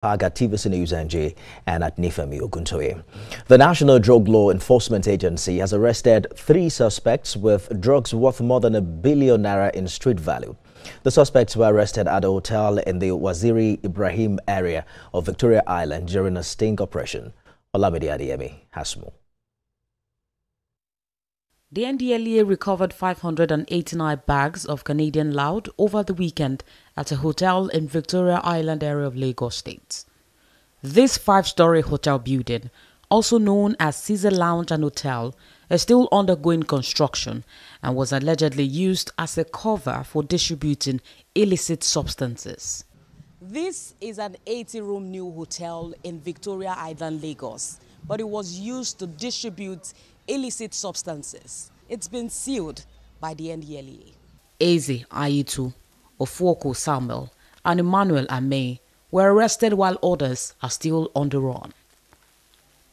At TVC News On and at Nifemi Oguntoye. The National Drug Law Enforcement Agency has arrested 3 suspects with drugs worth more than ₦1 billion in street value. The suspects were arrested at a hotel in the Waziri Ibrahim area of Victoria Island during a sting operation. Olamide Adeyemi has more. The NDLEA recovered 589 bags of Canadian loud over the weekend at a hotel in Victoria Island area of Lagos State. This 5-story hotel building, also known as Caesar Lounge and Hotel, is still undergoing construction and was allegedly used as a cover for distributing illicit substances. This is an 80-room new hotel in Victoria Island, Lagos, but it was used to distribute illicit substances. It's been sealed by the NDLEA. Eze Ayitu, Ofuoko Samuel, and Emmanuel Ame were arrested while others are still on the run.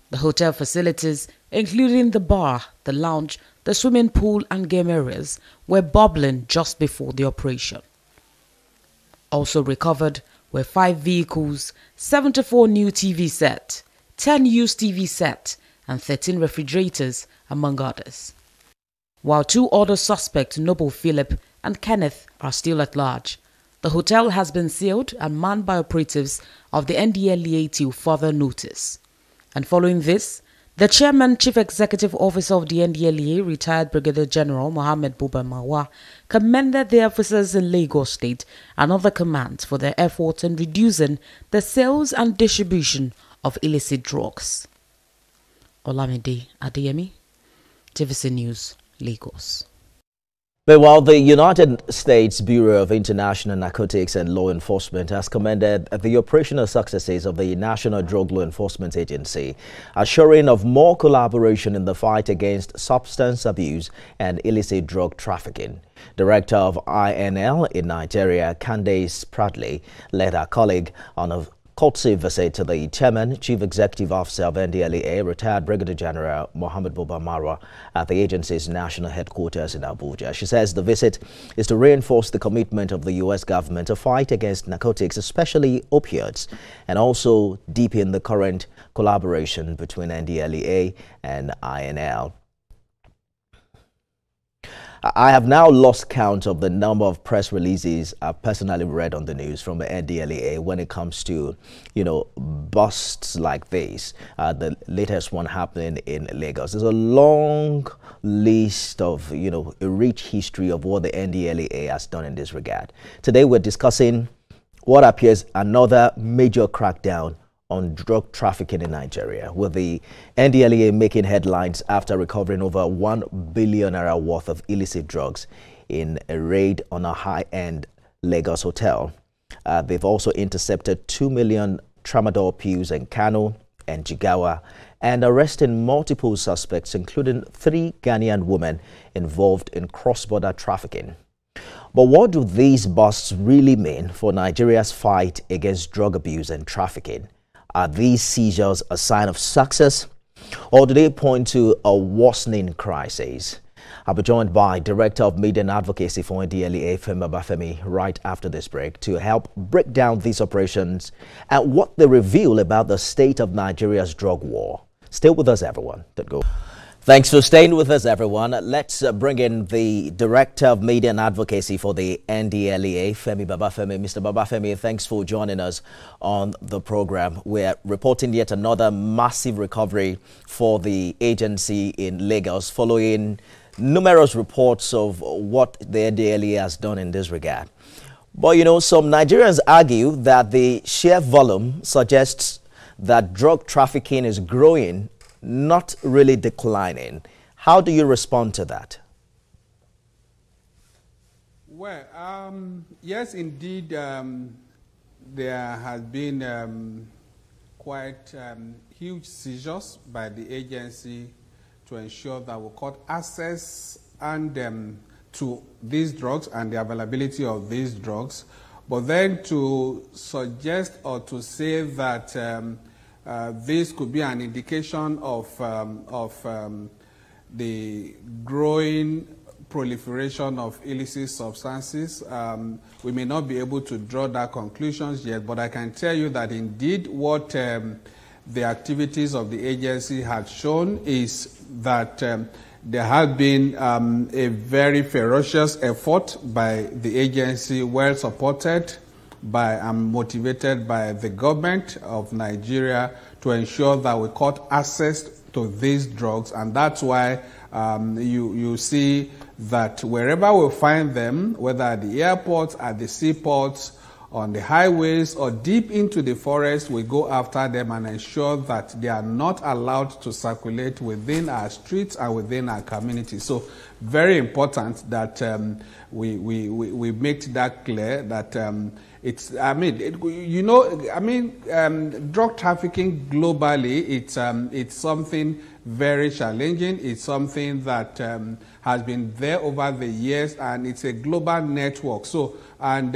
The hotel facilities, including the bar, the lounge, the swimming pool and game areas, were bubbling just before the operation. Also recovered were 5 vehicles, 74 new TV sets, 10 used TV sets, and 13 refrigerators, among others. While 2 other suspects, Noble Philip and Kenneth, are still at large, the hotel has been sealed and manned by operatives of the NDLEA till further notice. And following this, the Chairman Chief Executive Officer of the NDLEA, retired Brigadier General Mohammed Buba Marwa, commended the officers in Lagos State and other commands for their efforts in reducing the sales and distribution of illicit drugs. Olamide Adeyemi, TVC News, Lagos. But while the United States Bureau of International Narcotics and Law Enforcement has commended the operational successes of the National Drug Law Enforcement Agency, assuring of more collaboration in the fight against substance abuse and illicit drug trafficking. Director of INL in Nigeria, Candace Pradley, led her colleague on a courtesy visit to the Chairman, Chief Executive Officer of NDLEA, retired Brigadier General Mohammed Buba Marwa, at the agency's national headquarters in Abuja. She says the visit is to reinforce the commitment of the U.S. government to fight against narcotics, especially opioids, and also deepen the current collaboration between NDLEA and INL. I have now lost count of the number of press releases I've personally read on the news from the NDLEA when it comes to, busts like this. The latest one happening in Lagos. There's a long list of, a rich history of what the NDLEA has done in this regard. Today we're discussing what appears another major crackdown on drug trafficking in Nigeria, with the NDLEA making headlines after recovering over $1 billion worth of illicit drugs in a raid on a high-end Lagos hotel. They've also intercepted 2 million tramadol pills in Kano and Jigawa and arrested multiple suspects, including 3 Ghanaian women involved in cross-border trafficking. But what do these busts really mean for Nigeria's fight against drug abuse and trafficking? Are these seizures a sign of success, or do they point to a worsening crisis? I'll be joined by Director of Media and Advocacy for NDLEA, Femi Babafemi, right after this break to help break down these operations and what they reveal about the state of Nigeria's drug war. Stay with us, everyone. Don't go. Thanks for staying with us, everyone. Let's bring in the Director of Media and Advocacy for the NDLEA, Femi Babafemi. Mr. Babafemi, thanks for joining us on the program. We're reporting yet another massive recovery for the agency in Lagos following numerous reports of what the NDLEA has done in this regard. But, some Nigerians argue that the sheer volume suggests that drug trafficking is growing, not really declining. How do you respond to that? Well, yes, indeed, there has been quite huge seizures by the agency to ensure that we got access and to these drugs and the availability of these drugs. But then to suggest or to say that this could be an indication of the growing proliferation of illicit substances. We may not be able to draw that conclusions yet, but I can tell you that indeed what the activities of the agency had shown is that there has been a very ferocious effort by the agency, well supported by and motivated by the government of Nigeria, to ensure that we cut access to these drugs. And that's why you see that wherever we find them, whether at the airports, at the seaports, on the highways, or deep into the forest, we go after them and ensure that they are not allowed to circulate within our streets and within our communities. So very important that we make that clear that it's, drug trafficking globally, it's something very challenging. It's something that has been there over the years, and it's a global network. So, and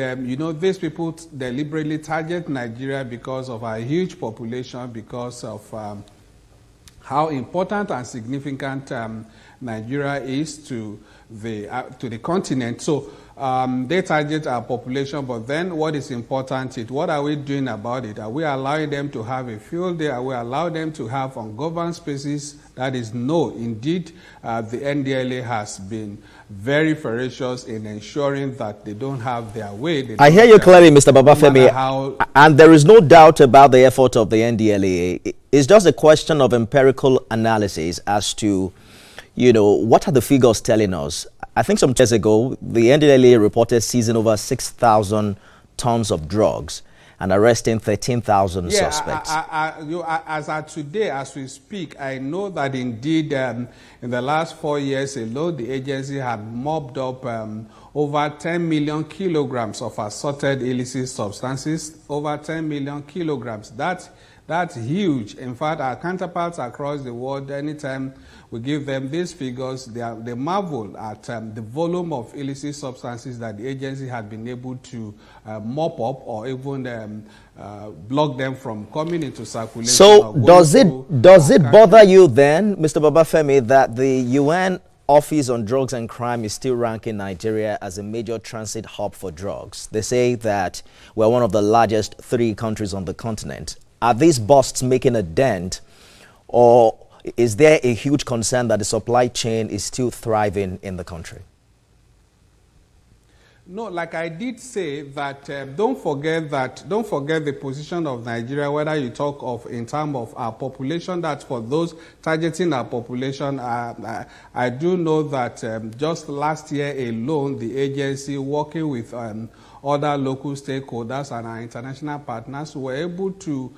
these people deliberately target Nigeria because of our huge population, because of how important and significant Nigeria is to the continent. So they target our population, but then what is important is what are we doing about it? Are we allowing them to have a field day? Are we allowing them to have ungoverned spaces? That is no. Indeed, the NDLEA has been very ferocious in ensuring that they don't have their way. I hear you clearly, Mr. Babafemi, and there is no doubt about the effort of the NDLEA. It's just a question of empirical analysis as to, what are the figures telling us? I think some years ago, the NDLEA reported seizing over 6,000 tons of drugs and arresting 13,000 suspects. As of today, as we speak, I know that indeed in the last 4 years alone, the agency had mopped up over 10 million kilograms of assorted illicit substances, over 10 million kilograms. That's huge. In fact, our counterparts across the world, anytime we give them these figures, they marvel at the volume of illicit substances that the agency had been able to mop up or even block them from coming into circulation. So does it bother you then, Mr. Babafemi, that the UN Office on Drugs and Crime is still ranking Nigeria as a major transit hub for drugs? They say that we're one of the largest 3 countries on the continent. Are these busts making a dent, or is there a huge concern that the supply chain is still thriving in the country? No, like I did say, that don't forget the position of Nigeria, whether you talk of in terms of our population. That for those targeting our population, I do know that just last year alone, the agency, working with other local stakeholders and our international partners, were able to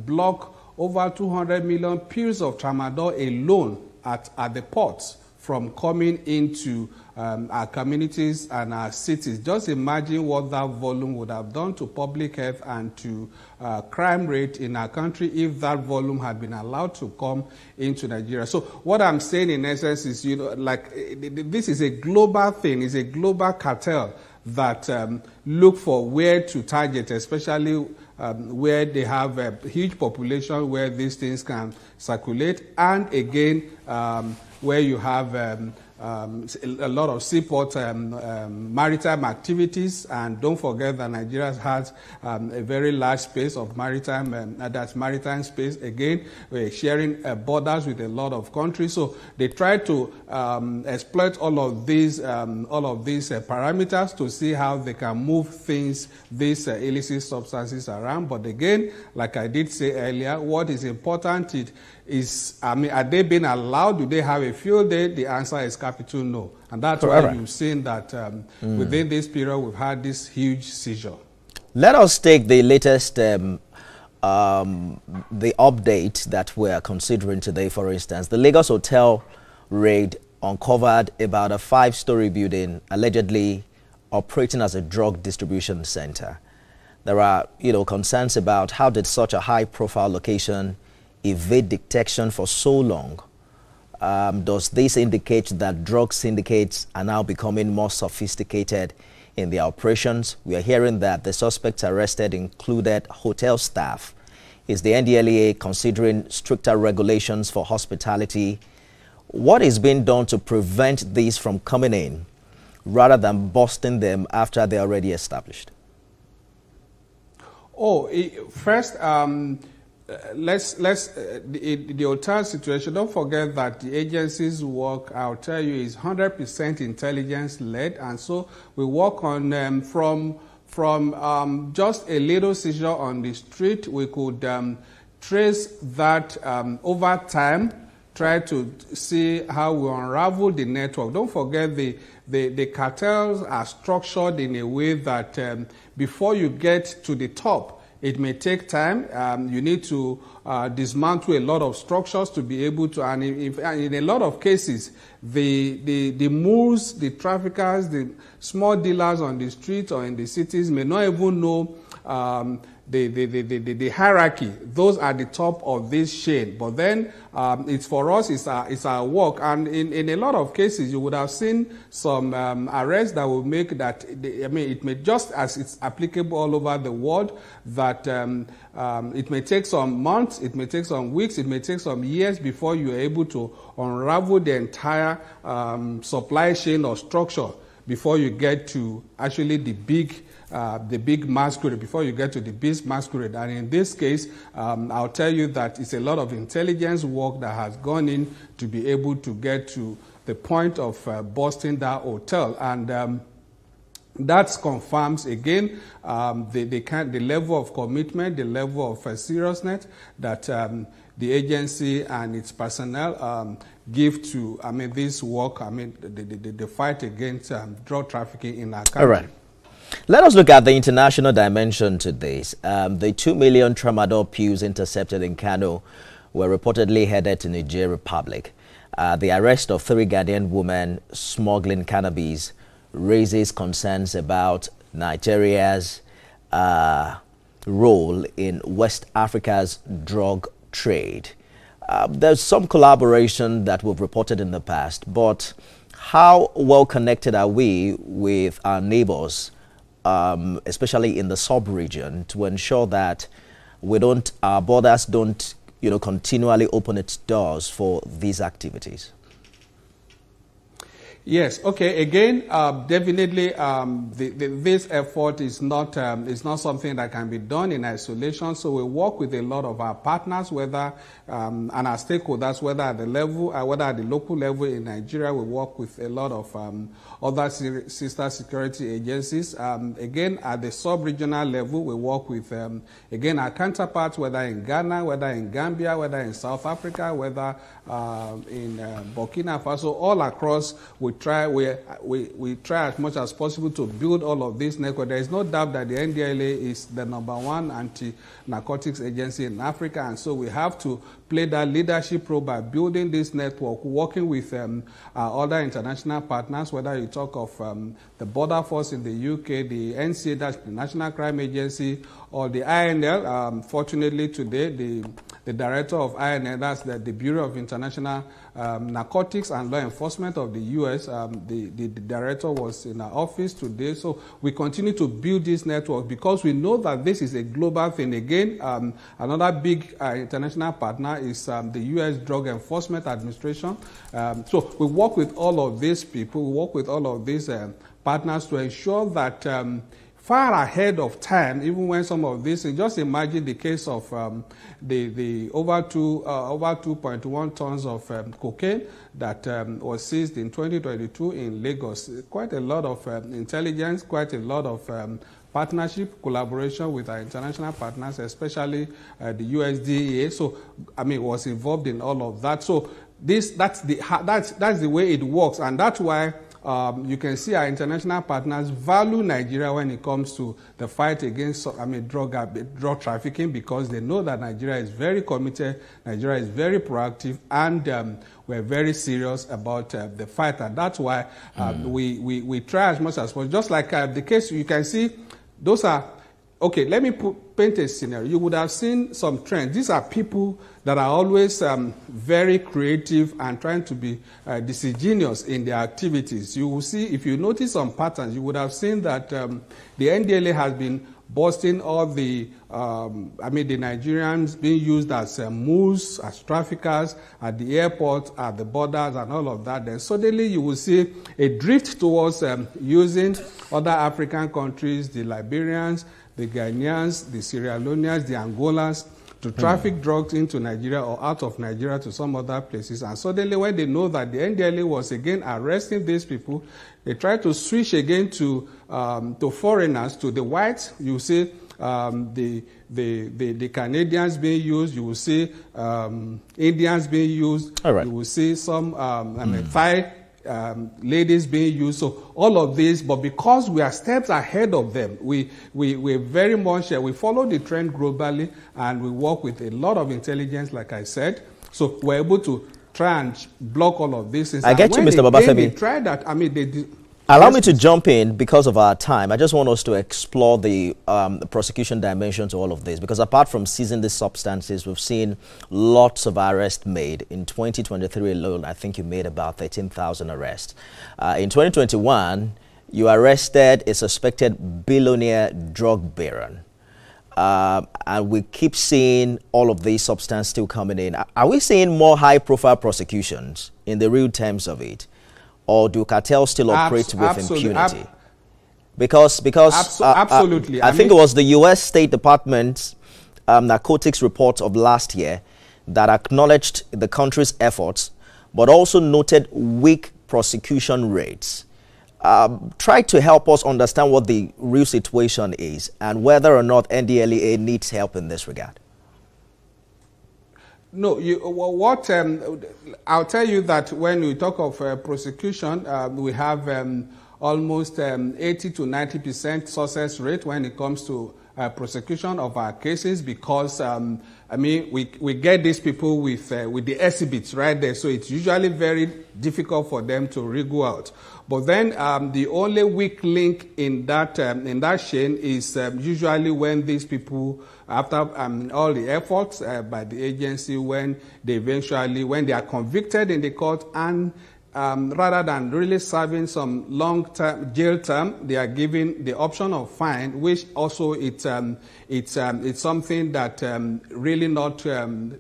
block over 200 million pills of tramadol alone at the ports from coming into our communities and our cities. Just imagine what that volume would have done to public health and to crime rate in our country if that volume had been allowed to come into Nigeria. So what I'm saying in essence is, this is a global thing, it's a global cartel that look for where to target, especially where they have a huge population where these things can circulate, and again where you have a lot of seaport maritime activities. And don't forget that Nigeria has a very large space of maritime, that's maritime space. Again, we're sharing borders with a lot of countries. So they try to exploit all of these parameters to see how they can move these illicit substances around. But again, like I did say earlier, what is important is, are they being allowed? Do they have a field day? The answer is capital no. And that's why you've seen that within this period, we've had this huge seizure. Let us take the latest, the update that we're considering today. For instance, the Lagos hotel raid uncovered about a 5-story building allegedly operating as a drug distribution center. There are, concerns about how did such a high-profile location evade detection for so long. Does this indicate that drug syndicates are now becoming more sophisticated in their operations? We are hearing that the suspects arrested included hotel staff. Is the NDLEA considering stricter regulations for hospitality What is being done to prevent these from coming in rather than busting them after they're already established? Oh, first, the hotel situation, don't forget that the agency's work, I'll tell you, is 100% intelligence-led, and so we work on from just a little seizure on the street, we could trace that over time, try to see how we unravel the network. Don't forget the cartels are structured in a way that before you get to the top, it may take time. You need to dismantle a lot of structures to be able to, and in a lot of cases, the moles, the traffickers, the small dealers on the streets or in the cities may not even know the hierarchy. Those are the top of this chain. But then it's for us, it's our work. And in a lot of cases, you would have seen some arrests that will make that, it may just as it's applicable all over the world, that it may take some months, it may take some weeks, it may take some years before you are able to unravel the entire supply chain or structure before you get to actually the big masquerade, before you get to the big masquerade. And in this case, I'll tell you that it's a lot of intelligence work that has gone in to be able to get to the point of busting that hotel. And that confirms again the level of commitment, the level of seriousness that the agency and its personnel give to this work, the fight against drug trafficking in our country. All right. Let us look at the international dimension to this. The 2 million tramadol pills intercepted in Kano were reportedly headed to Niger Republic. The arrest of 3 Ghanaian women smuggling cannabis raises concerns about Nigeria's role in West Africa's drug trade. There's some collaboration that we've reported in the past, but how well connected are we with our neighbors, especially in the sub-region, to ensure that our borders don't, continually open its doors for these activities? Yes. Okay. Again, definitely, this effort is not something that can be done in isolation. So we work with a lot of our partners, whether and our stakeholders, whether at the level, whether at the local level in Nigeria. We work with a lot of other sister security agencies. Again, at the sub-regional level, we work with again our counterparts, whether in Ghana, whether in Gambia, whether in South Africa, whether in Burkina Faso, all across. We try as much as possible to build all of this network. There is no doubt that the NDLEA is the #1 anti-narcotics agency in Africa, and so we have to play that leadership role by building this network, working with our other international partners, whether you talk of the Border Force in the UK, the NCA, that's the National Crime Agency, or the INL. Fortunately today, the director of INL, that's the Bureau of International Narcotics and Law Enforcement of the U.S., the director was in our office today. So we continue to build this network because we know that this is a global thing. Again, another big international partner is the U.S. Drug Enforcement Administration. So we work with all of these people, we work with all of these partners to ensure that far ahead of time, even when some of this, just imagine the case of the over 2.1 tons of cocaine that was seized in 2022 in Lagos. Quite a lot of intelligence, quite a lot of partnership, collaboration with our international partners, especially the USDA. So, was involved in all of that. So, that's the way it works, and that's why you can see our international partners value Nigeria when it comes to the fight against drug trafficking, because they know that Nigeria is very committed, Nigeria is very proactive, and we're very serious about the fight. And that's why we try as much as possible. Just like the case, you can see, those are, okay, let me paint a scenario. You would have seen some trends. These are people that are always very creative and trying to be disingenuous in their activities. You will see, if you notice some patterns, you would have seen that the NDLEA has been busting all the, the Nigerians being used as mules, as traffickers at the airport, at the borders, and all of that. Then suddenly you will see a drift towards using other African countries, the Liberians, the Ghanaians, the Sierra Leoneans, the Angolans, to traffic drugs into Nigeria or out of Nigeria to some other places. And suddenly when they know that the NDLEA was again arresting these people, they try to switch again to foreigners, to the whites. You see the Canadians being used. You will see Indians being used. All right. You will see some Thai ladies being used. So all of this, but because we are steps ahead of them, we very much, we follow the trend globally, and we work with a lot of intelligence, like I said. So we're able to try and block all of this. I get you, Mr. Babafemi. They tried that. Allow me to jump in because of our time. I just want us to explore the prosecution dimension to all of this, because apart from seizing these substances, we've seen lots of arrests made. In 2023 alone, I think you made about 13,000 arrests. In 2021, you arrested a suspected billionaire drug baron. And we keep seeing all of these substances still coming in. Are we seeing more high-profile prosecutions in the real terms of it? Or do cartels still operate with impunity? Because absolutely. I think it was the U.S. State Department's narcotics report of last year that acknowledged the country's efforts, but also noted weak prosecution rates. Try to help us understand what the real situation is and whether or not NDLEA needs help in this regard. No, I'll tell you that when we talk of prosecution, we have almost 80 to 90% success rate when it comes to prosecution of our cases, because we get these people with the exhibits right there, so it's usually very difficult for them to wriggle out. But then the only weak link in that chain is usually when these people, after all the efforts by the agency, when they are convicted in the court, and rather than really serving some long-term jail term, they are given the option of fine, which also it's something that really not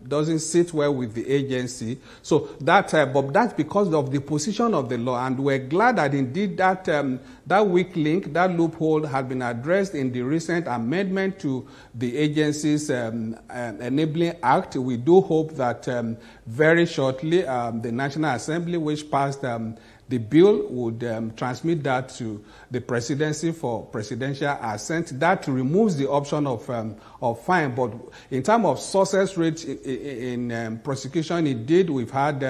doesn't sit well with the agency. So that, but that's because of the position of the law, and we're glad that indeed that weak link, that loophole, has been addressed in the recent amendment to the agency's Enabling Act. We do hope that very shortly the National Assembly, which passed the bill, would transmit that to the presidency for presidential assent. That removes the option of fine. But in terms of success rate in prosecution, indeed we've had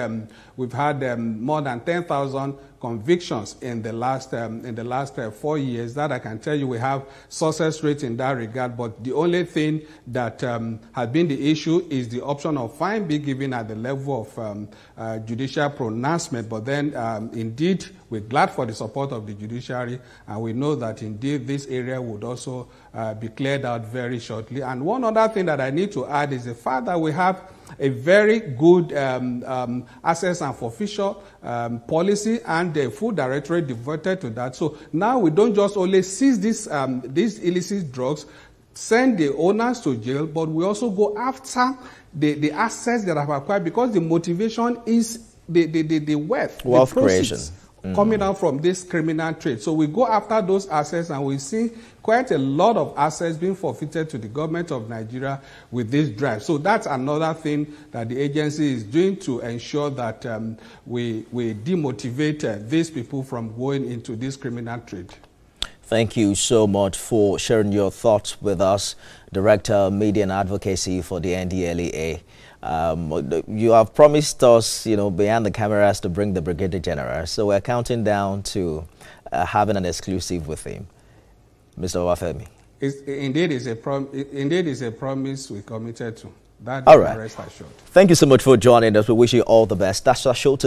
more than 10,000 convictions in the last 4 years. That I can tell you, we have success rate in that regard. But the only thing that has been the issue is the option of fine be given at the level of judicial pronouncement. But then indeed we're glad for the support of the judiciary, and we know that indeed this area would also be cleared out very shortly. And one other thing that I need to add is the fact that we have a very good access and forfeiture policy, and the full directorate devoted to that. So now we don't just only seize these illicit drugs, send the owners to jail, but we also go after the assets that have acquired, because the motivation is the wealth creation coming out from this criminal trade. So we go after those assets, and we see quite a lot of assets being forfeited to the government of Nigeria with this drive. So that's another thing that the agency is doing to ensure that we demotivate these people from going into this criminal trade. Thank you so much for sharing your thoughts with us, Director, Media and Advocacy for the NDLEA. You have promised us, behind the cameras, to bring the Brigadier General. So we're counting down to having an exclusive with him. Mr. Babafemi. Indeed is a promise we committed to. That all right. Rest assured. Thank you so much for joining us. We wish you all the best. That's our show today.